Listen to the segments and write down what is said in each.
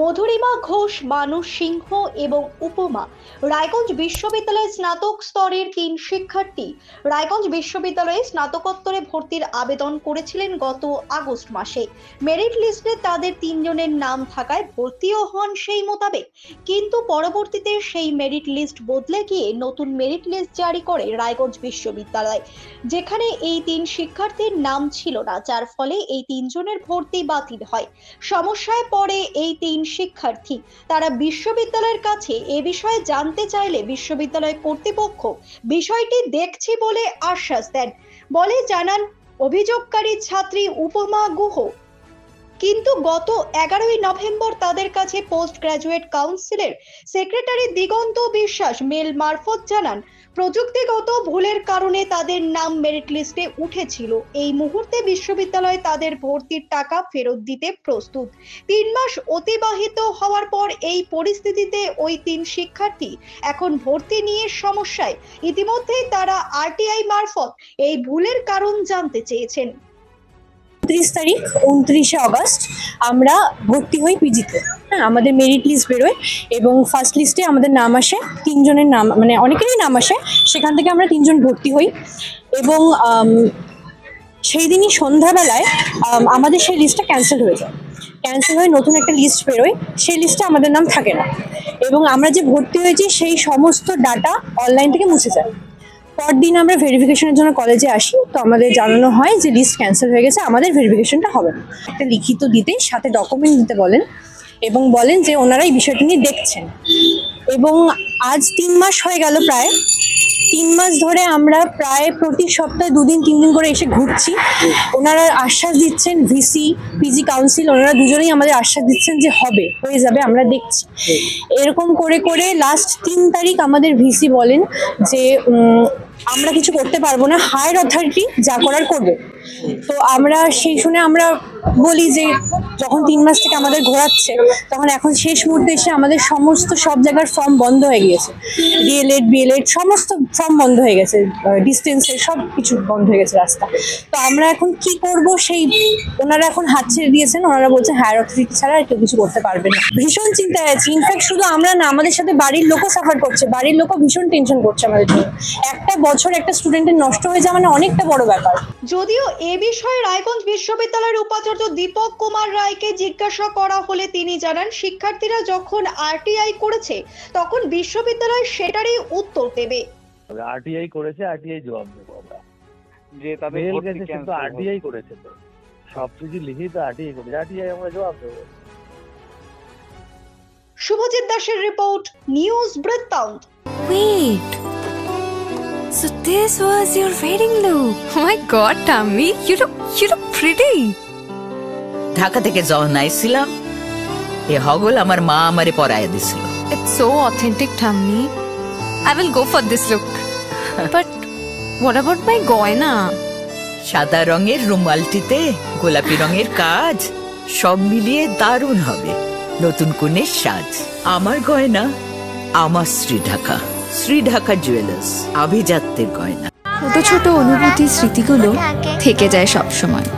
মধুরিমা ঘোষ, মানুষ সিংহ এবং উপমা রায়গঞ্জ বিশ্ববিদ্যালয়ের স্নাতক স্তরের 3 শিক্ষার্থী রায়গঞ্জ বিশ্ববিদ্যালয়ে স্নাতকোত্তরে ভর্তির আবেদন করেছিলেন গত আগস্ট মাসে। মেরিট লিস্টে তাদের 3 জনের নাম থাকায় ভর্তিও হন সেই মোতাবেক, কিন্তু পরবর্তীতে সেই মেরিট লিস্ট বদলে গিয়ে নতুন মেরিট লিস্ট জারি করে রায়গঞ্জ বিশ্ববিদ্যালয়, যেখানে এই 3 শিক্ষার্থীর নাম ছিল না, যার ফলে এই 3 জনের ভর্তি বাতিল হয়। সমস্যায় পড়ে এই 3 শিক্ষার্থী। তারা বিশ্ববিদ্যালয়ের কাছে এ বিষয়ে জানতে চাইলে বিশ্ববিদ্যালয় কর্তৃপক্ষ বিষয়টি দেখছি বলে আশ্বাস দেন বলে জানান অভিযোগকারী ছাত্রী উপমা গুহ। কিন্তু গত 11ই নভেম্বর তাদের কাছে পোস্ট গ্রাজুয়েট কাউন্সিলের সেক্রেটারি দিগন্ত বিশ্বাস মেল মারফত জানান প্রযুক্তিগত ভুলের কারণে তাদের নাম মেরিট লিস্টে উঠেছিল। এই মুহূর্তে বিশ্ববিদ্যালয় তাদের ভর্তির টাকা ফেরত দিতে প্রস্তুত। 3 মাস অতিবাহিত হওয়ার পর এই পরিস্থিতিতে ওই 3 শিক্ষার্থী এখন ভর্তি নিয়ে সমস্যায়। ইতিমধ্যেই তারা আরটিআই মারফত এই ভুলের কারণ জানতে চেয়েছেন। 29 তারিখ 29শে আগস্ট আমরা ভর্তি হই পিজিতে। আমাদের মেরিট লিস্ট বেরোয় এবং ফার্স্ট লিস্টে আমাদের নাম আসে, 3 জনের নাম, মানে অনেকেরই নাম আসে, সেখান থেকে আমরা 3 জন ভর্তি হই। এবং সেই দিনই সন্ধ্যাবেলায় আমাদের সেই লিস্টটা ক্যান্সেল হয়ে যায়। ক্যান্সেল হয়ে নতুন একটা লিস্ট বেরোয়, সেই লিস্টে আমাদের নাম থাকে না এবং আমরা যে ভর্তি হয়েছি সেই সমস্ত ডাটা অনলাইন থেকে মুছে যায়। পরদিন আমরা ভেরিফিকেশনের জন্য কলেজে আসি, তো আমাদের জানানো হয় যে লিস্ট ক্যান্সেল হয়ে গেছে, আমাদের ভেরিফিকেশনটা হবে না। একটা লিখিত দিতে, সাথে ডকুমেন্ট দিতে বলেন এবং বলেন যে ওনারা এই বিষয়টা নিয়ে দেখছেন। এবং আজ 3 মাস হয়ে গেল, প্রায় 3 মাস ধরে আমরা প্রায় প্রতি সপ্তাহে 2 দিন 3 দিন করে এসে ঘুরছি। ওনারা আশ্বাস দিচ্ছেন, ভিসি পিজি কাউন্সিল ওনারা দুজনেই আমাদের আশ্বাস দিচ্ছেন যে হবে, হয়ে যাবে, আমরা দেখছি। এরকম করে করে লাস্ট 3 তারিখ আমাদের ভিসি বলেন যে আমরা কিছু করতে পারবো না, হায়ার অথরিটি যা করার করবে। তো আমরা সেই শুনে আমরা বলি যে যখন 3 মাস থেকে আমাদের ঘোরাচ্ছে, তখন এখন শেষ মুহূর্তে এসে আমাদের সমস্ত সব জায়গার ফর্ম বন্ধ হয়ে গিয়েছে, ডিএলএড বিএলএড সমস্ত ফর্ম বন্ধ হয়ে গেছে, ডিস্টেন্সের সব কিছু বন্ধ হয়ে গেছে রাস্তা। তো আমরা এখন কি করব, সেই ওনারা এখন হাত ছেড়ে দিয়েছেন। ওনারা বলছে হায়ার অথরিটি ছাড়া আর কেউ কিছু করতে পারবে না। ভীষণ চিন্তায় আছি। ইনফ্যাক্ট শুধু আমরা না, আমাদের সাথে বাড়ির লোকও সাফার করছে, বাড়ির লোকও ভীষণ টেনশন করছে আমাদের জন্য। একটা বছর একটা স্টুডেন্টের নষ্ট হয়ে যাওয়া মানে অনেকটা বড় ব্যাপার। যদিও এ বিষয়ে রায়গঞ্জ বিশ্ববিদ্যালয়ের উপাচার্য দীপক কুমার রায়কে জিজ্ঞাসা করা হলে তিনি জানান শিক্ষার্থীরা যখন আরটিআই করেছে তখন বিশ্ববিদ্যালয় সেটারই উত্তর দেবে। আরটিআই করেছে, আরটিআই জবাব দেবো আমরা, যে তাদের ভর্তি ক্যান্সেল আরটিআই করেছে, তো সব কিছু লিখেই তো আরটিআই করেছে, আরটিআই আমরা জবাব দেবো। শুভজিৎ দাসের রিপোর্ট, নিউজ বৃত্তান্ত। Wait. So this was your wedding look. Oh my god, Tammy, you look pretty. Dhaka থেকে যখন আইছিলাম, এ হগল আমার মা আমারে পরায় দিছিল। It's so authentic, Tammy. I will go for this look. But what about my goina? সাদা রঙের রুমালটিতে গোলাপি রঙের কাজ, সব মিলিয়ে দারুণ হবে নতুন কনের সাজ। আমার গয়না আমার শ্রী ঢাকা জুয়েলার্স, আভিজাত্যের গয়না। ছোট ছোট অনুভূতি, স্মৃতিগুলো থেকে যায় সব সময়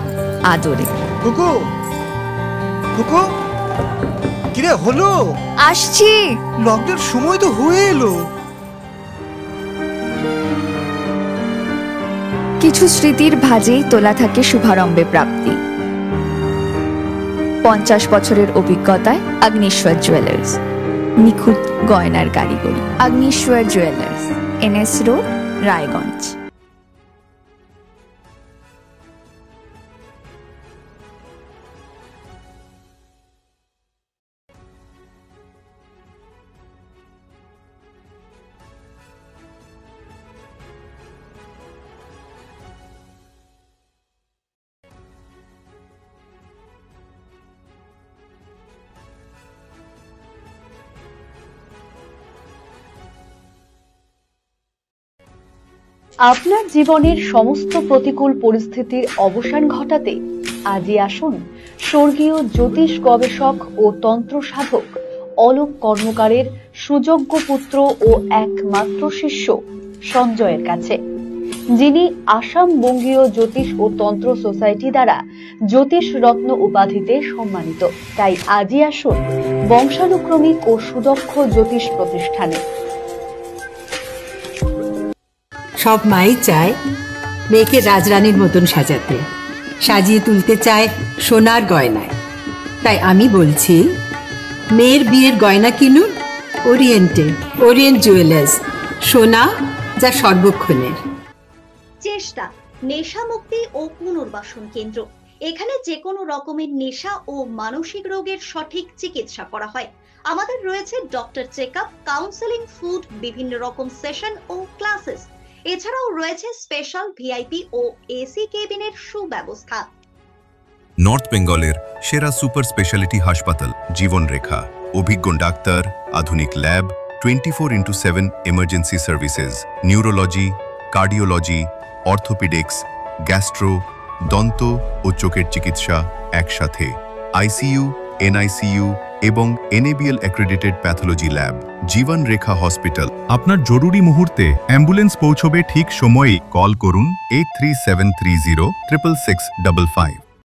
আদরে। কুকু কুকু, কিরে হলো? আসছি, লকডাউন সময় তো হয়ে এলো। কিছু স্মৃতির ভাজেই তোলা থাকে শুভারম্ভে প্রাপ্তি। 50 বছরের অভিজ্ঞতায় আগ্নেশ্বর জুয়েলার্স, নিখুঁত গয়নার কারিগরি। Agneshwar jewellers, NS road, Raiganj. আপনার জীবনের সমস্ত প্রতিকূল পরিস্থিতির অবসান ঘটাতে আজই আসুন স্বর্গীয় জ্যোতিষ গবেষক ও তন্ত্র সাধক অলোক কর্মকারের সুযোগ্য পুত্র ও একমাত্র শিষ্য সঞ্জয়ের কাছে। যিনি আসাম বঙ্গীয় জ্যোতিষ ও তন্ত্র সোসাইটি দ্বারা জ্যোতিষ রত্ন উপাধিতে সম্মানিত। তাই আজই আসুন বংশানুক্রমিক ও সুদক্ষ জ্যোতিষ প্রতিষ্ঠানে। সব মাই চায় মেয়েকে রাজরানীর মতন সাজাতে, সাজিয়ে তুলতে চায় সোনার গয়নায়। তাই আমি বলছি, মেয়ের বিয়ের গয়না কিনুন ওরিয়েন্টে, ওরিয়েন্ট জুয়েলার্স, সোনা যা সর্বক্ষণের। চেষ্টা নেশা মুক্তি ও পুনর্বাসন কেন্দ্র। এখানে যে কোনো রকমের নেশা ও মানসিক রোগের সঠিক চিকিৎসা করা হয়। আমাদের রয়েছে ডক্টর চেকআপ, কাউন্সেলিং, ফুড, বিভিন্ন রকম সেশন ও ক্লাসেস। এছাড়াও রয়েছে স্পেশাল ভিআইপি ও এসি কেবিনের সুব্যবস্থা। নর্থ বেঙ্গলের সেরা সুপার স্পেশালিটি হাসপাতাল জীবনরেখা, অভিজ্ঞ ডাক্তার, আধুনিক lab, 24x7 emergency services, neurology, cardiology, orthopaedics, gastro, দন্ত ও চোখের চিকিৎসা একসাথে, আইসিইউ, এনআইসিইউ এবং এনএবিএল অ্যাক্রেডিটেড প্যাথোলজি ল্যাব। জীবন রেখা হসপিটাল। আপনার জরুরি মুহূর্তে অ্যাম্বুলেন্স পৌঁছবে ঠিক সময়েই। কল করুন 83730 66655।